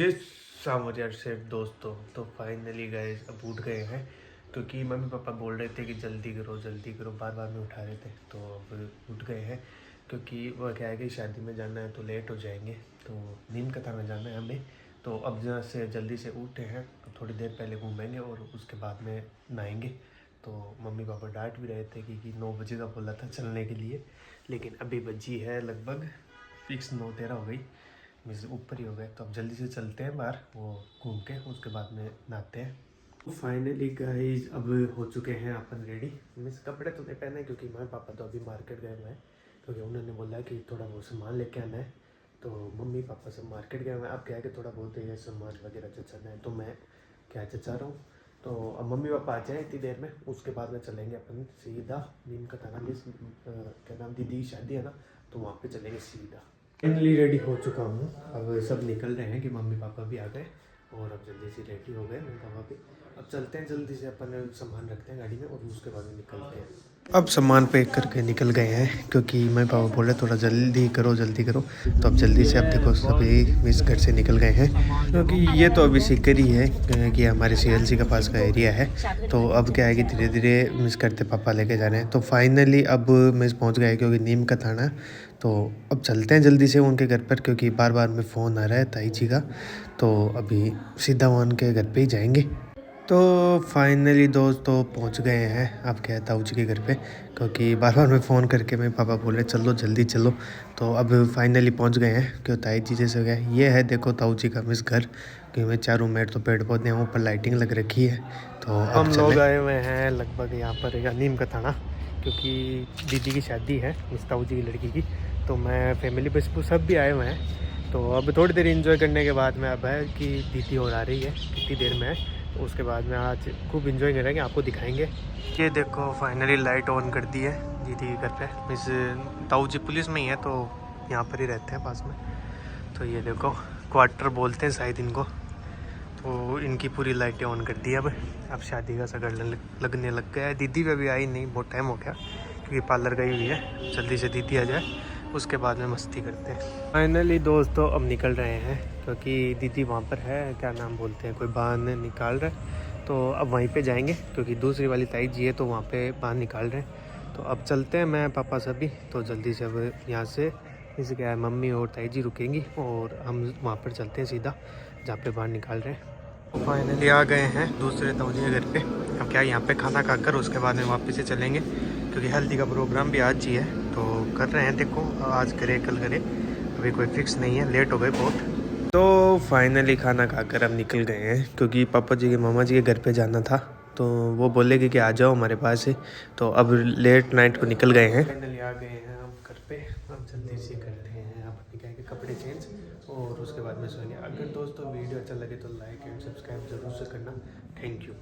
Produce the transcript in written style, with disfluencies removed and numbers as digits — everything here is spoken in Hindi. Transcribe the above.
ये सामरिया से दोस्तों तो फाइनली गए अब उठ गए हैं क्योंकि मम्मी पापा बोल रहे थे कि जल्दी करो बार बार में उठा रहे थे तो अब उठ गए हैं क्योंकि वो क्या है कि शादी में जाना है तो लेट हो जाएंगे। तो नीम कथा में जाना है हमें। तो अब जहाँ से जल्दी से उठे हैं तो थोड़ी देर पहले घूमेंगे और उसके बाद में नहाएंगे। तो मम्मी पापा डांट भी रहे थे कि 9 बजे का बोला था चलने के लिए, लेकिन अभी बजी है लगभग फिक्स 9:13 हो गई, मीन्स ऊपर ही हो गए। तो अब जल्दी से चलते हैं बाहर वो घूम के, उसके बाद में नहाते हैं। तो फाइनली गाइस अब हो चुके हैं अपन रेडी। मीन्स कपड़े तो नहीं पहने क्योंकि मम्मी पापा तो अभी मार्केट गए हुए हैं क्योंकि उन्होंने बोला कि थोड़ा बहुत सामान लेके आना है। तो मम्मी पापा सब मार्केट गए हुए हैं। अब क्या है कि थोड़ा बहुत ये सामान वगैरह चचाना है तो मैं क्या चचा रहा हूँ। तो अब मम्मी पापा आ जाए इतनी देर में, उसके बाद में चलेंगे अपन सीधा नीम का थाना। मीन्स क्या नाम, दीदी की शादी है ना, तो वहाँ पे चलेंगे सीधा। फाइनली रेडी हो चुका हूँ। अब सब निकल रहे हैं कि मम्मी पापा भी आ गए और अब जल्दी से रेडी हो गए मम्मी पापा भी। अब चलते हैं जल्दी से, अपन सामान रखते हैं गाड़ी में और उसके बाद में निकलते हैं। अब सामान पैक करके निकल गए हैं क्योंकि मम्मी पापा बोले थोड़ा जल्दी करो तो अब जल्दी से अब देखो सभी मिस घर से निकल गए हैं क्योंकि ये तो अभी सीकर ही है कि हमारे CLC के पास का एरिया है। तो अब क्या है कि धीरे धीरे मिस करते पापा लेके जा रहे हैं। तो फाइनली अब मिस पहुंच गए क्योंकि नीम का थाना। तो अब चलते हैं जल्दी से उनके घर पर क्योंकि बार बार में फ़ोन आ रहा है ताई जी का। तो अभी सीधा वो उनके घर पे ही जाएंगे। तो फाइनली दोस्तों पहुंच गए हैं। अब क्या है ताऊ जी के घर पे क्योंकि बार बार में फ़ोन करके मेरे पापा बोल रहे चलो जल्दी चलो। तो अब फाइनली पहुंच गए हैं क्यों ताई जी जैसे गए। ये है देखो ताऊ जी का मिस घर कि मैं चारों मेर तो पेड़ पौधे हैं, ऊपर लाइटिंग लग रखी है। तो अब हम लोग आए हुए हैं लगभग यहाँ पर नीम का थाना क्योंकि दीदी की शादी है मिस ताऊ जी की लड़की की। तो मैं फैमिली बस सब भी आए हुए हैं। तो अब थोड़ी देर एंजॉय करने के बाद में अब है कि दीदी और आ रही है कितनी देर में है। तो उसके बाद में आज खूब इंजॉय करेंगे, आपको दिखाएंगे। ये देखो फाइनली लाइट ऑन कर दी है दीदी के घर पे। मिस ताऊ जी पुलिस में ही है तो यहाँ पर ही रहते हैं पास में। तो ये देखो क्वार्टर बोलते हैं शायद इनको। तो इनकी पूरी लाइटें ऑन कर दी अब शादी का सगड़ लगने लग गया है। दीदी भी अभी आई नहीं, बहुत टाइम हो गया क्योंकि पार्लर गई हुई है। जल्दी से दीदी आ जाए उसके बाद में मस्ती करते हैं। फाइनली दोस्तों अब निकल रहे हैं क्योंकि दीदी वहाँ पर है, क्या नाम बोलते हैं, कोई बांध निकाल रहा है। तो अब वहीं पे जाएंगे क्योंकि दूसरी वाली ताई जी है तो वहाँ पे बांध निकाल रहे हैं। तो अब चलते हैं मैं पापा सभी। तो जल्दी से अब यहाँ से इसे क्या है मम्मी और ताई जी रुकेंगी और हम वहाँ पर चलते हैं सीधा जहाँ पे बाहर निकाल रहे हैं। तो फाइनली आ गए हैं दूसरे ताऊ जी के घर पे। अब क्या यहाँ पे खाना खाकर उसके बाद में वापस से चलेंगे क्योंकि हल्दी का प्रोग्राम भी आज ही है। तो कर रहे हैं, देखो आज करे कल करे, अभी कोई फिक्स नहीं है, लेट हो गए बहुत। तो फाइनली खाना खाकर अब निकल गए हैं क्योंकि पापा जी के मामा जी के घर पे जाना था। तो वो बोले कि आ जाओ हमारे पास से। तो अब लेट नाइट को निकल गए हैं। फाइनली आ गए हैं हम घर पे। अब जल्दी से करते हैं अपने क्या के कपड़े चेंज और उसके बाद में सोएंगे। अगर दोस्तों वीडियो अच्छा लगे तो लाइक एंड सब्सक्राइब जरूर से करना। Thank you.